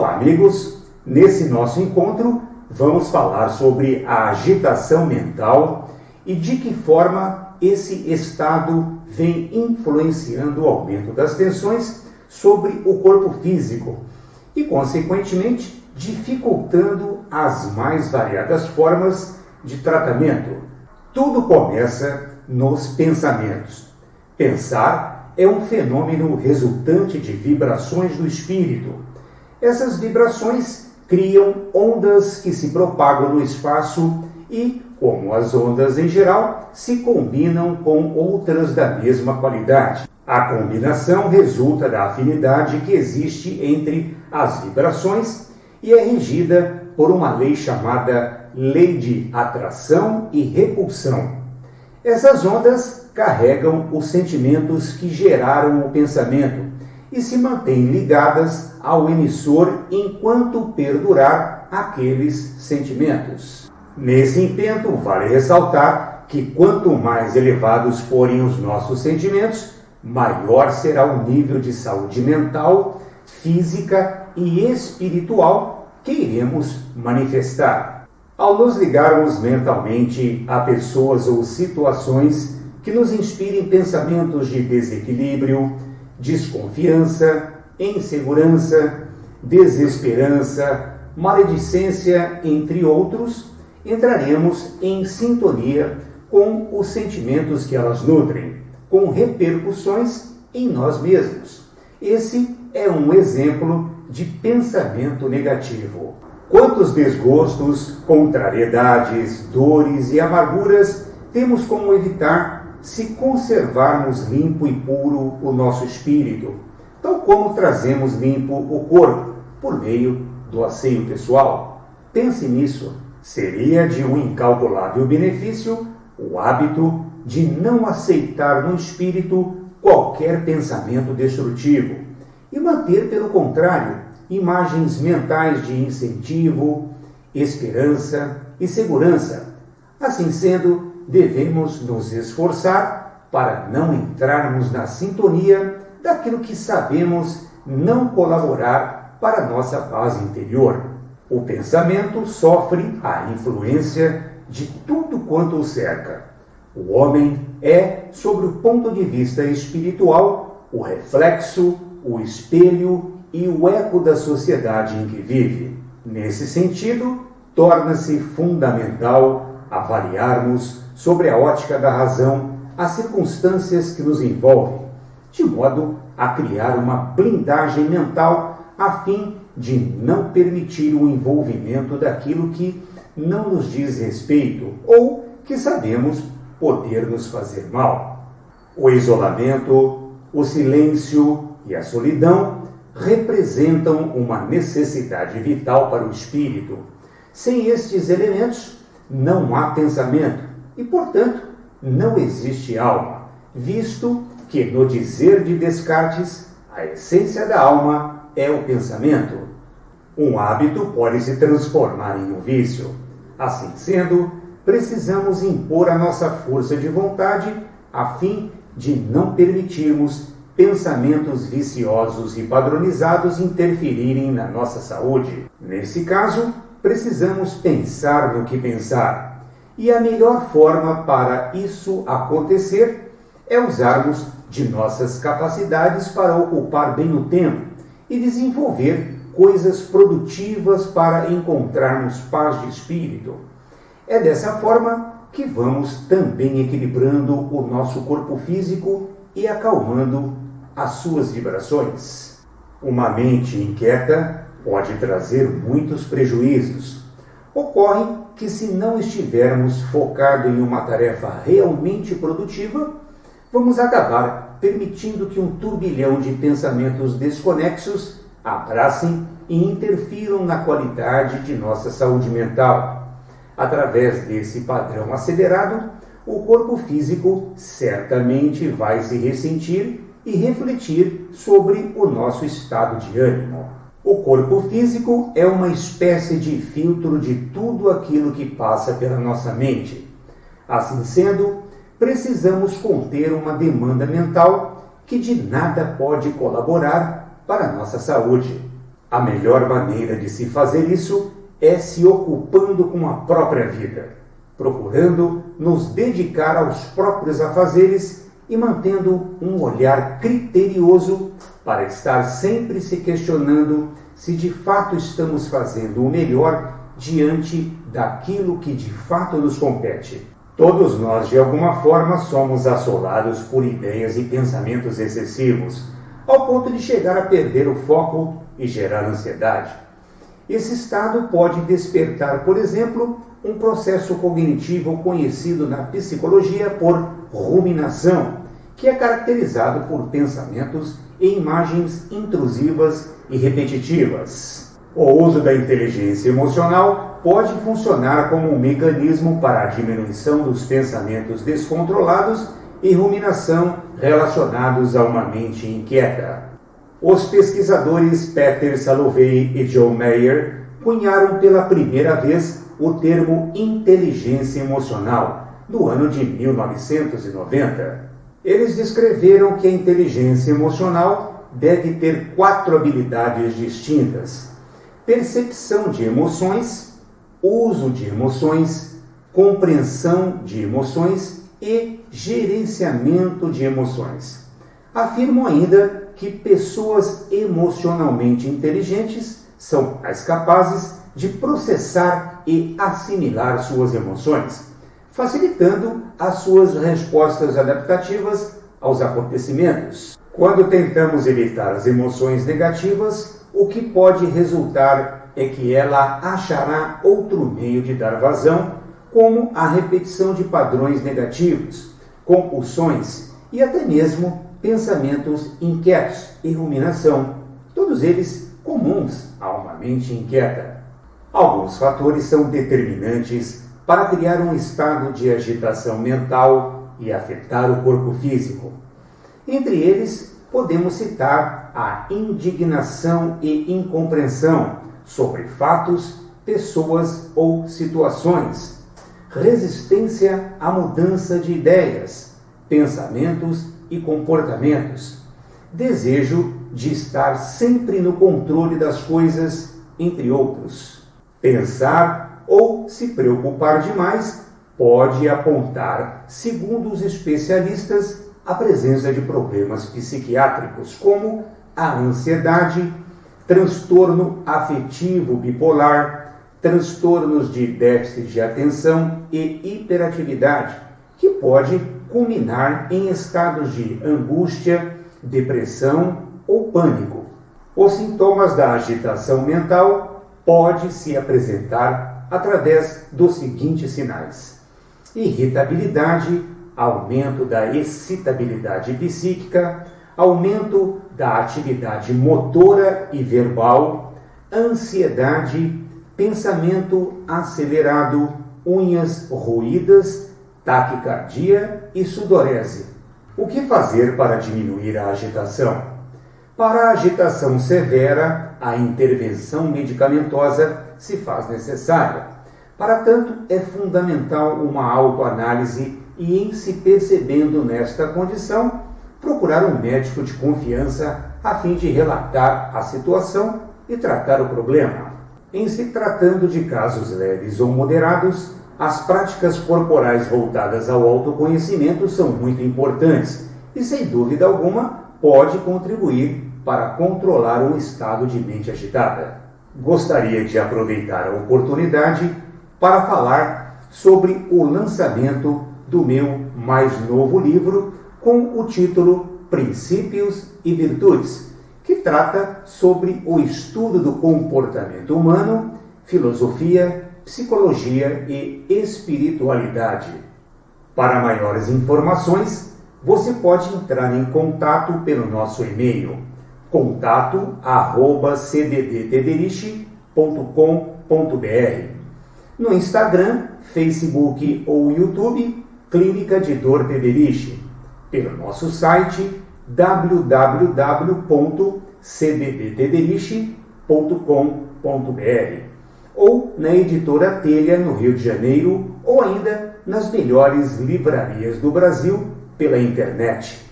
Olá, amigos! Nesse nosso encontro, vamos falar sobre a agitação mental e de que forma esse estado vem influenciando o aumento das tensões sobre o corpo físico e, consequentemente, dificultando as mais variadas formas de tratamento. Tudo começa nos pensamentos. Pensar é um fenômeno resultante de vibrações do espírito. Essas vibrações criam ondas que se propagam no espaço e, como as ondas em geral, se combinam com outras da mesma qualidade. A combinação resulta da afinidade que existe entre as vibrações e é regida por uma lei chamada lei de atração e repulsão. Essas ondas carregam os sentimentos que geraram o pensamento e se mantêm ligadas ao emissor enquanto perdurar aqueles sentimentos. Nesse intento, vale ressaltar que quanto mais elevados forem os nossos sentimentos, maior será o nível de saúde mental, física e espiritual que iremos manifestar. Ao nos ligarmos mentalmente a pessoas ou situações que nos inspirem pensamentos de desequilíbrio, desconfiança, insegurança, desesperança, maledicência, entre outros, entraremos em sintonia com os sentimentos que elas nutrem, com repercussões em nós mesmos. Esse é um exemplo de pensamento negativo. Quantos desgostos, contrariedades, dores e amarguras temos como evitar se conservarmos limpo e puro o nosso espírito, tal como trazemos limpo o corpo por meio do asseio pessoal? Pense nisso. Seria de um incalculável benefício o hábito de não aceitar no espírito qualquer pensamento destrutivo e manter, pelo contrário, imagens mentais de incentivo, esperança e segurança. Assim sendo, devemos nos esforçar para não entrarmos na sintonia daquilo que sabemos não colaborar para nossa paz interior. O pensamento sofre a influência de tudo quanto o cerca. O homem é, sobre o ponto de vista espiritual, o reflexo, o espelho e o eco da sociedade em que vive. Nesse sentido, torna-se fundamental avaliarmos, sobre a ótica da razão, as circunstâncias que nos envolvem, de modo a criar uma blindagem mental a fim de não permitir o envolvimento daquilo que não nos diz respeito ou que sabemos poder nos fazer mal. O isolamento, o silêncio e a solidão representam uma necessidade vital para o espírito. Sem estes elementos, não há pensamento e, portanto, não existe alma, visto que, no dizer de Descartes, a essência da alma é o pensamento. Um hábito pode se transformar em um vício. Assim sendo, precisamos impor a nossa força de vontade a fim de não permitirmos pensamentos viciosos e padronizados interferirem na nossa saúde. Nesse caso, precisamos pensar no que pensar. E a melhor forma para isso acontecer é usarmos de nossas capacidades para ocupar bem o tempo e desenvolver coisas produtivas para encontrarmos paz de espírito. É dessa forma que vamos também equilibrando o nosso corpo físico e acalmando as suas vibrações. Uma mente inquieta pode trazer muitos prejuízos. Ocorre que, se não estivermos focados em uma tarefa realmente produtiva, vamos acabar permitindo que um turbilhão de pensamentos desconexos abracem e interfiram na qualidade de nossa saúde mental. Através desse padrão acelerado, o corpo físico certamente vai se ressentir e refletir sobre o nosso estado de ânimo. O corpo físico é uma espécie de filtro de tudo aquilo que passa pela nossa mente. Assim sendo, precisamos conter uma demanda mental que de nada pode colaborar para a nossa saúde. A melhor maneira de se fazer isso é se ocupando com a própria vida, procurando nos dedicar aos próprios afazeres e mantendo um olhar criterioso para estar sempre se questionando se de fato estamos fazendo o melhor diante daquilo que de fato nos compete. Todos nós, de alguma forma, somos assolados por ideias e pensamentos excessivos, ao ponto de chegar a perder o foco e gerar ansiedade. Esse estado pode despertar, por exemplo, um processo cognitivo conhecido na psicologia por ruminação, que é caracterizado por pensamentos e imagens intrusivas e repetitivas. O uso da inteligência emocional pode funcionar como um mecanismo para a diminuição dos pensamentos descontrolados e ruminação relacionados a uma mente inquieta. Os pesquisadores Peter Salovey e John Mayer cunharam pela primeira vez o termo inteligência emocional, no ano de 1990. Eles descreveram que a inteligência emocional deve ter 4 habilidades distintas: percepção de emoções, uso de emoções, compreensão de emoções e gerenciamento de emoções. Afirmam ainda que pessoas emocionalmente inteligentes são mais capazes de processar e assimilar suas emoções, facilitando as suas respostas adaptativas aos acontecimentos. Quando tentamos evitar as emoções negativas, o que pode resultar é que ela achará outro meio de dar vazão, como a repetição de padrões negativos, compulsões e até mesmo pensamentos inquietos e ruminação, todos eles comuns a uma mente inquieta. Alguns fatores são determinantes para criar um estado de agitação mental e afetar o corpo físico. Entre eles, podemos citar a indignação e incompreensão sobre fatos, pessoas ou situações, resistência à mudança de ideias, pensamentos e comportamentos, desejo de estar sempre no controle das coisas, entre outros. Pensar ou se preocupar demais pode apontar, segundo os especialistas, a presença de problemas psiquiátricos como a ansiedade, transtorno afetivo bipolar, transtornos de déficit de atenção e hiperatividade, que pode culminar em estados de angústia, depressão ou pânico. Os sintomas da agitação mental podem se apresentar através dos seguintes sinais: irritabilidade, aumento da excitabilidade psíquica, aumento da atividade motora e verbal, ansiedade, pensamento acelerado, unhas roídas, taquicardia e sudorese. O que fazer para diminuir a agitação? Para a agitação severa, a intervenção medicamentosa se faz necessária. Para tanto, é fundamental uma autoanálise e, em se percebendo nesta condição, procurar um médico de confiança a fim de relatar a situação e tratar o problema. Em se tratando de casos leves ou moderados, as práticas corporais voltadas ao autoconhecimento são muito importantes e, sem dúvida alguma, pode contribuir para controlar um estado de mente agitada. Gostaria de aproveitar a oportunidade para falar sobre o lançamento do meu mais novo livro com o título Princípios e Virtudes, que trata sobre o estudo do comportamento humano, filosofia, psicologia e espiritualidade. Para maiores informações, você pode entrar em contato pelo nosso e-mail contato@cddtederiche.com.br, no Instagram, Facebook ou YouTube, Clínica de Dor Tederiche, pelo nosso site www.cddtederiche.com.br ou na Editora Telha, no Rio de Janeiro, ou ainda nas melhores livrarias do Brasil pela internet.